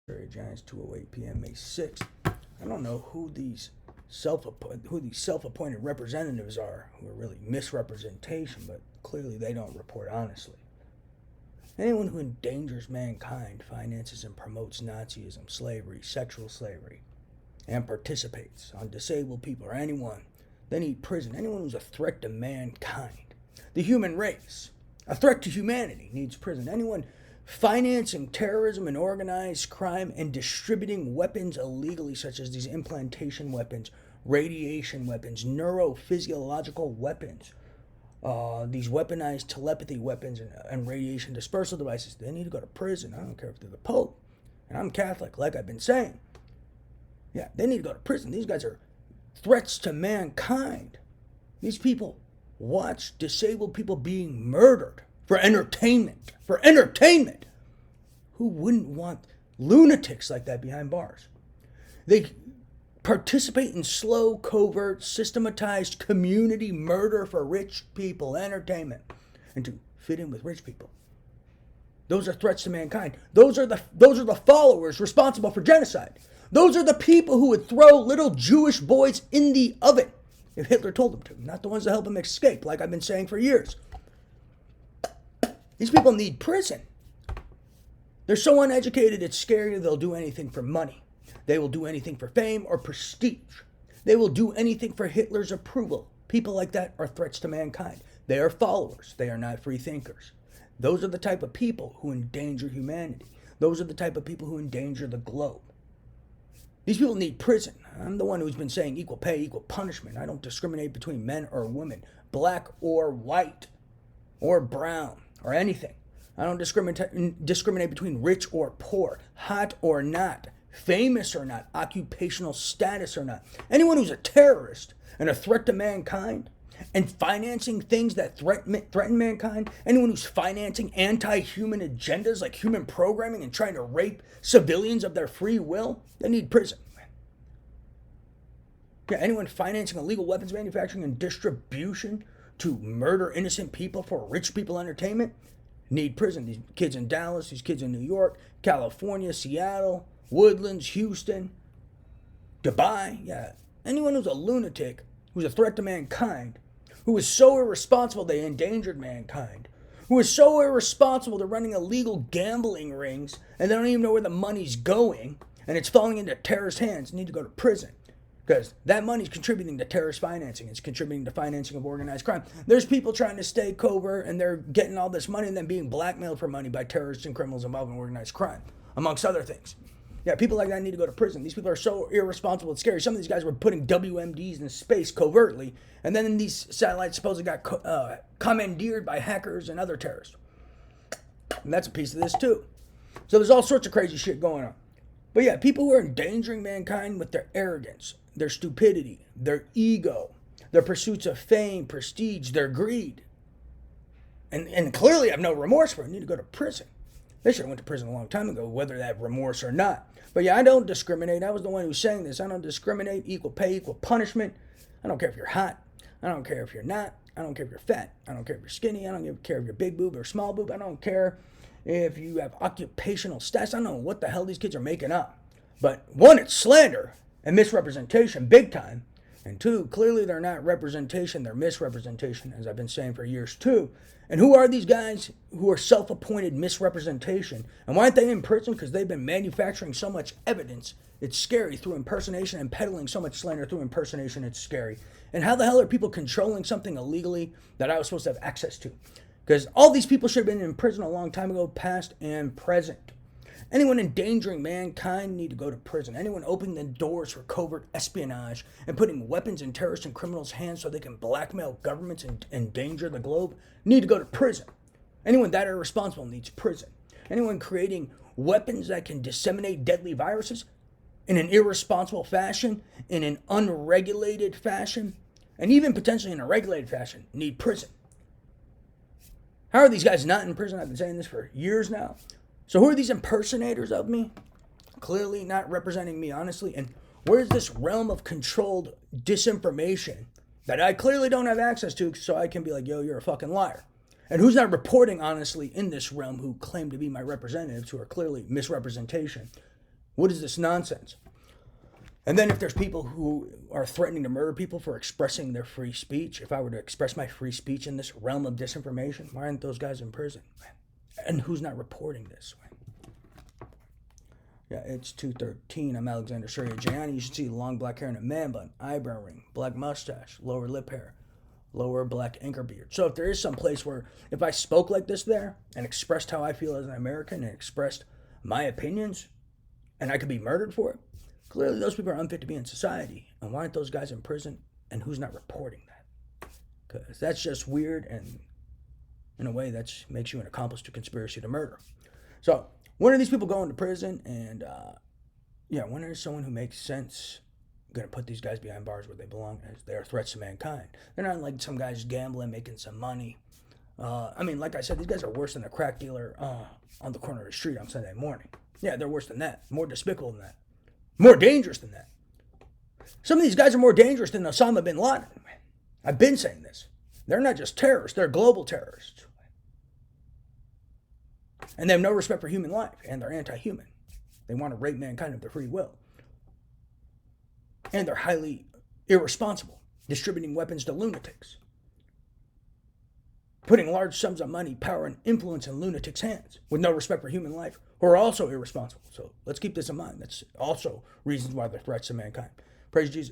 Giants, 2:08 p.m. May 6th. I don't know who these self-appointed representatives are who are really misrepresentation, but clearly they don't report honestly. Anyone who endangers mankind, finances and promotes Nazism, slavery, sexual slavery, and participates on disabled people or anyone, they need prison. Anyone who's a threat to mankind, the human race, a threat to humanity, needs prison. Anyone financing terrorism and organized crime and distributing weapons illegally, such as these implantation weapons, radiation weapons, neurophysiological weapons, these weaponized telepathy weapons and radiation dispersal devices, they need to go to prison. I don't care if they're the Pope. And I'm Catholic, like I've been saying. Yeah, they need to go to prison. These guys are threats to mankind. These people watch disabled people being murdered for entertainment. For entertainment. Who wouldn't want lunatics like that behind bars? They participate in slow, covert, systematized community murder for rich people, entertainment, and to fit in with rich people. Those are threats to mankind. Those are the followers responsible for genocide. Those are the people who would throw little Jewish boys in the oven if Hitler told them to, not the ones that help them escape, like I've been saying for years. These people need prison. They're so uneducated, it's scary. They'll do anything for money. They will do anything for fame or prestige. They will do anything for Hitler's approval. People like that are threats to mankind. They are followers. They are not free thinkers. Those are the type of people who endanger humanity. Those are the type of people who endanger the globe. These people need prison. I'm the one who's been saying equal pay, equal punishment. I don't discriminate between men or women, black or white, or brown, or anything. I don't discriminate between rich or poor, hot or not, famous or not, occupational status or not. Anyone who's a terrorist and a threat to mankind and financing things that threaten mankind, anyone who's financing anti-human agendas like human programming and trying to rape civilians of their free will, they need prison. Yeah, anyone financing illegal weapons manufacturing and distribution to murder innocent people for rich people entertainment need prison. These kids in Dallas, these kids in New York, California, Seattle, Woodlands, Houston, Dubai. Yeah, anyone who's a lunatic, who's a threat to mankind, who is so irresponsible they endangered mankind, who is so irresponsible they're running illegal gambling rings and they don't even know where the money's going and it's falling into terrorist hands, need to go to prison. Because that money's contributing to terrorist financing. It's contributing to financing of organized crime. There's people trying to stay covert and they're getting all this money and then being blackmailed for money by terrorists and criminals involved in organized crime, amongst other things. Yeah, people like that need to go to prison. These people are so irresponsible, it's scary. Some of these guys were putting WMDs in space covertly, and then these satellites supposedly got commandeered by hackers and other terrorists. And that's a piece of this too. So there's all sorts of crazy shit going on. But yeah, people who are endangering mankind with their arrogance, their stupidity, their ego, their pursuits of fame, prestige, their greed, and clearly have no remorse for it, need to go to prison. They should have went to prison a long time ago, whether they have remorse or not. But yeah, I don't discriminate. I was the one who's saying this. I don't discriminate. Equal pay, equal punishment. I don't care if you're hot. I don't care if you're not. I don't care if you're fat. I don't care if you're skinny. I don't care if you're big boob or small boob. I don't care if you have occupational status. I don't know what the hell these kids are making up. But one, it's slander and misrepresentation, big time. And two, clearly they're not representation, they're misrepresentation, as I've been saying for years too. And who are these guys who are self-appointed misrepresentation? And why aren't they in prison? Because they've been manufacturing so much evidence. It's scary through impersonation and peddling so much slander through impersonation. It's scary. And how the hell are people controlling something illegally that I was supposed to have access to? Because all these people should have been in prison a long time ago, past and present. Anyone endangering mankind need to go to prison. Anyone opening the doors for covert espionage and putting weapons in terrorists and criminals' hands so they can blackmail governments and endanger the globe need to go to prison. Anyone that irresponsible needs prison. Anyone creating weapons that can disseminate deadly viruses in an irresponsible fashion, in an unregulated fashion, and even potentially in a regulated fashion need prison. How are these guys not in prison? I've been saying this for years now. So who are these impersonators of me? Clearly not representing me honestly. And where's this realm of controlled disinformation that I clearly don't have access to so I can be like, yo, you're a fucking liar? And who's not reporting honestly in this realm who claim to be my representatives who are clearly misrepresentation? What is this nonsense? And then if there's people who are threatening to murder people for expressing their free speech, if I were to express my free speech in this realm of disinformation, why aren't those guys in prison? And who's not reporting this? Yeah, it's 2:13. I'm Alexander Surya Gianni. You should see long black hair and a man bun, eyebrow ring, black mustache, lower lip hair, lower black anchor beard. So if there is some place where if I spoke like this there and expressed how I feel as an American and expressed my opinions and I could be murdered for it, clearly those people are unfit to be in society. And why aren't those guys in prison? And who's not reporting that? Because that's just weird, and in a way that makes you an accomplice to conspiracy to murder. So when are these people going to prison? And when is someone who makes sense going to put these guys behind bars where they belong, as they are threats to mankind? They're not like some guys gambling, making some money. Like I said, these guys are worse than a crack dealer on the corner of the street on Sunday morning. Yeah, they're worse than that. More despicable than that. More dangerous than that. Some of these guys are more dangerous than Osama bin Laden. I've been saying this. They're not just terrorists, they're global terrorists. And they have no respect for human life, and they're anti-human. They want to rape mankind of their free will. And they're highly irresponsible, distributing weapons to lunatics. Putting large sums of money, power, and influence in lunatics' hands with no respect for human life, who are also irresponsible. So let's keep this in mind. That's also reasons why they're threats to mankind. Praise Jesus.